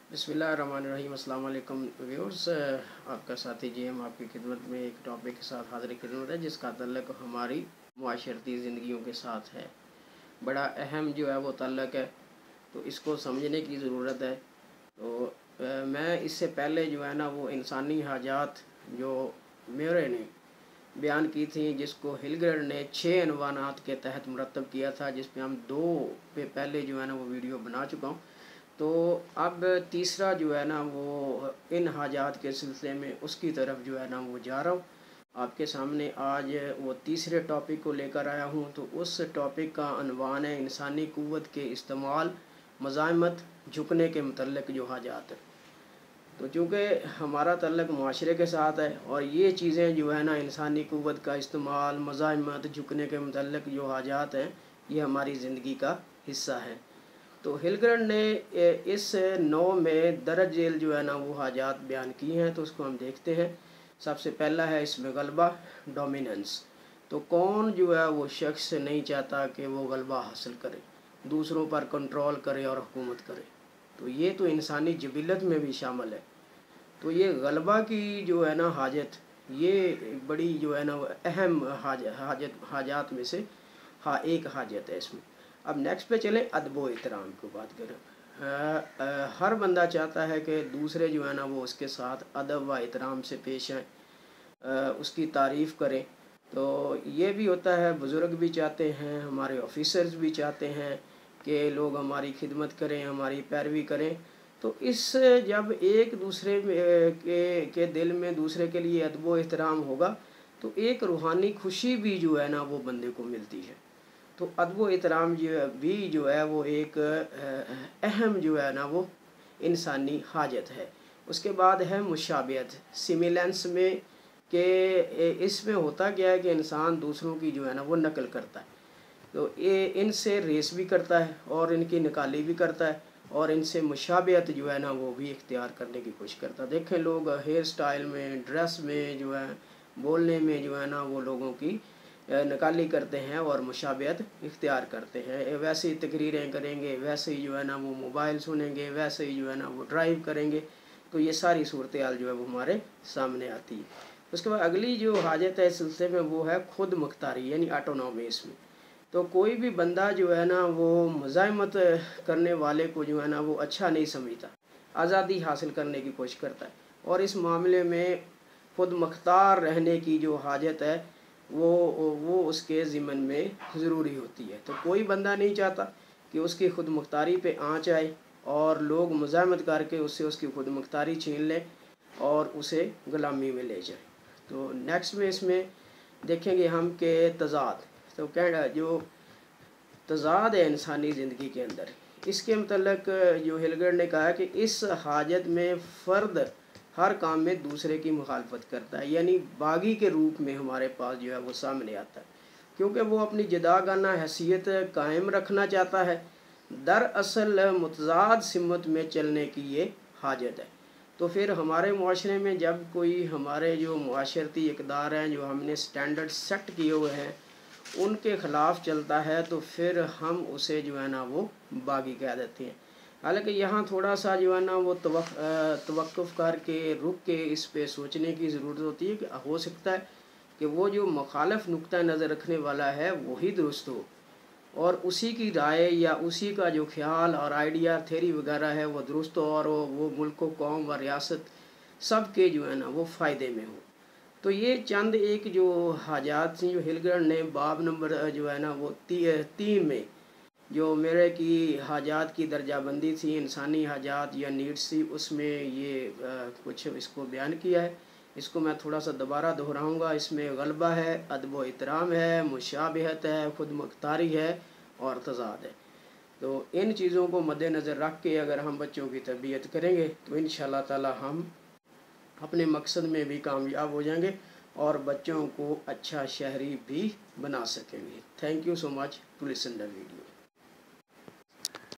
बिस्मिल्लाहिर्रहमानिर्रहीम। अस्सलाम वालेकुम व्यूअर्स, आपका साथी जी हम आपकी खिदमत में एक टॉपिक के साथ हाज़िर खिदमत है जिसका तल्लुक़ हमारी मुआशरती ज़िंदगियों के साथ है। बड़ा अहम जो है वो तल्लुक़ है, तो इसको समझने की ज़रूरत है। तो मैं इससे पहले जो है ना वो इंसानी हाजात जो मेरे ने बयान की थी, जिसको हिलगर ने 6 अनवानात के तहत मुरतब किया था, जिस पे हम 2 पे पहले जो है ना वो वीडियो बना चुका हूँ। तो अब तीसरा जो है ना वो इन हाजात के सिलसिले में उसकी तरफ जो है ना वो जा रहा हूँ। आपके सामने आज वो तीसरे टॉपिक को लेकर आया हूँ। तो उस टॉपिक का अनवान है इंसानी क़ुव्वत के इस्तेमाल, मज़ाहमत, झुकने के मतलब जो हाजात है। तो चूँकि हमारा तल्लुक़ मुआशरे के साथ है और ये चीज़ें जो है ना इंसानी क़ुव्वत का इस्तेमाल, मज़ाहमत, झुकने के मतलब जो हाजात हैं, ये हमारी ज़िंदगी का हिस्सा है। तो हिलगर ने इस 9 में दर्ज झेल जो है ना वो हाजात बयान की हैं। तो उसको हम देखते हैं। सबसे पहला है इसमें गलबा, डोमिनेंस। तो कौन जो है वो शख्स नहीं चाहता कि वो गलबा हासिल करे, दूसरों पर कंट्रोल करे और हुकूमत करे। तो ये तो इंसानी जबिलत में भी शामिल है। तो ये गलबा की जो है ना हाजत, ये बड़ी जो है ना अहम हाजात में से एक हाजत है इसमें। अब नेक्स्ट पे चले, अदब व एहतराम की बात करें। हर बंदा चाहता है कि दूसरे जो है ना वो उसके साथ अदब व एहतराम से पेश आएँ, उसकी तारीफ़ करें। तो ये भी होता है, बुज़ुर्ग भी चाहते हैं, हमारे ऑफिसर्स भी चाहते हैं कि लोग हमारी खिदमत करें, हमारी पैरवी करें। तो इस जब एक दूसरे के दिल में दूसरे के लिए अदब व एहतराम होगा तो एक रूहानी खुशी भी जो है ना वो बंदे को मिलती है। तो अदब व एहतराम जो है वो एक अहम जो है ना वो इंसानी हाजत है। उसके बाद है मुशाबियत, सिमिलेंस में कि इसमें होता क्या है कि इंसान दूसरों की जो है ना वो नकल करता है। तो ये इनसे रेस भी करता है और इनकी निकाली भी करता है और इनसे मुशाबियत जो है ना वो भी इख्तियार करने की कोशिश करता है। देखें, लोग हेयर स्टाइल में, ड्रेस में जो है, बोलने में जो है ना वो लोगों की नकाली करते हैं और मुशाबियत इख्तियार करते हैं। वैसे ही तकरीरें करेंगे, वैसे ही जो है ना वो मोबाइल सुनेंगे, वैसे ही जो है ना वो ड्राइव करेंगे। तो ये सारी सूरत हाल जो है वो हमारे सामने आती है। उसके बाद अगली जो हाजत है इस सिलसिले में वो है खुद मुख्तारी, यानी ऑटोनॉमी। इसमें तो कोई भी बंदा जो है ना वो मज़ाहमत करने वाले को जो है ना वो अच्छा नहीं समझता, आज़ादी हासिल करने की कोशिश करता है। और इस मामले में खुद मुख्तार रहने की जो हाजत है वो उसके ज़िम्मन में ज़रूरी होती है। तो कोई बंदा नहीं चाहता कि उसकी खुद मुख्तारी पे आँच आए और लोग मज़ाहमत करके उससे उसकी खुद मुख्तारी छीन लें और उसे ग़ुलामी में ले जाएं। तो नेक्स्ट में इसमें देखेंगे हम कि तज़ाद, तो क्या जो तज़ाद है इंसानी ज़िंदगी के अंदर, इसके मतलब जो हिलगर ने कहा कि इस हाजत में फ़र्द हर काम में दूसरे की मुखालफत करता है, यानी बागी के रूप में हमारे पास जो है वो सामने आता है, क्योंकि वो अपनी जुदागाना हैसियत कायम रखना चाहता है। दरअसल मुतज़ाद सिमत में चलने की ये हाजत है। तो फिर हमारे मुआशरे में जब कोई हमारे जो मुआशरती इक़दार हैं, जो हमने स्टैंडर्ड सेट किए हुए हैं, उनके ख़िलाफ़ चलता है तो फिर हम उसे जो है ना वो बागी कह देते हैं। हालांकि यहाँ थोड़ा सा जो है ना वो तवक्कुफ़ करके रुक के इस पे सोचने की ज़रूरत होती है कि हो सकता है कि वो जो मुखालिफ नुक्ता नज़र रखने वाला है वही दुरुस्त हो और उसी की राय या उसी का जो ख्याल और आइडिया, थेरी वगैरह है वो दुरुस्त हो और वो मुल्क, कौम व रियासत सब के जो है ना वो फ़ायदे में हो। तो ये चंद एक जो हाजात थी जो हिलगर ने बाब नंबर जो है ना वो 3 में जो मेरे की हाजात की दर्जाबंदी थी, इंसानी हाजात या नीड्स थी, उसमें ये कुछ इसको बयान किया है। इसको मैं थोड़ा सा दोबारा दोहराऊंगा। इसमें गलबा है, अदब व एहतराम है, मुशाबहत है, खुद मुख्तारी है और तज़ाद है। तो इन चीज़ों को मद्देनज़र रख के अगर हम बच्चों की तरबियत करेंगे तो इंशाअल्लाह ताला हम अपने मकसद में भी कामयाब हो जाएंगे और बच्चों को अच्छा शहरी भी बना सकेंगे। Thank you so much to listen the video.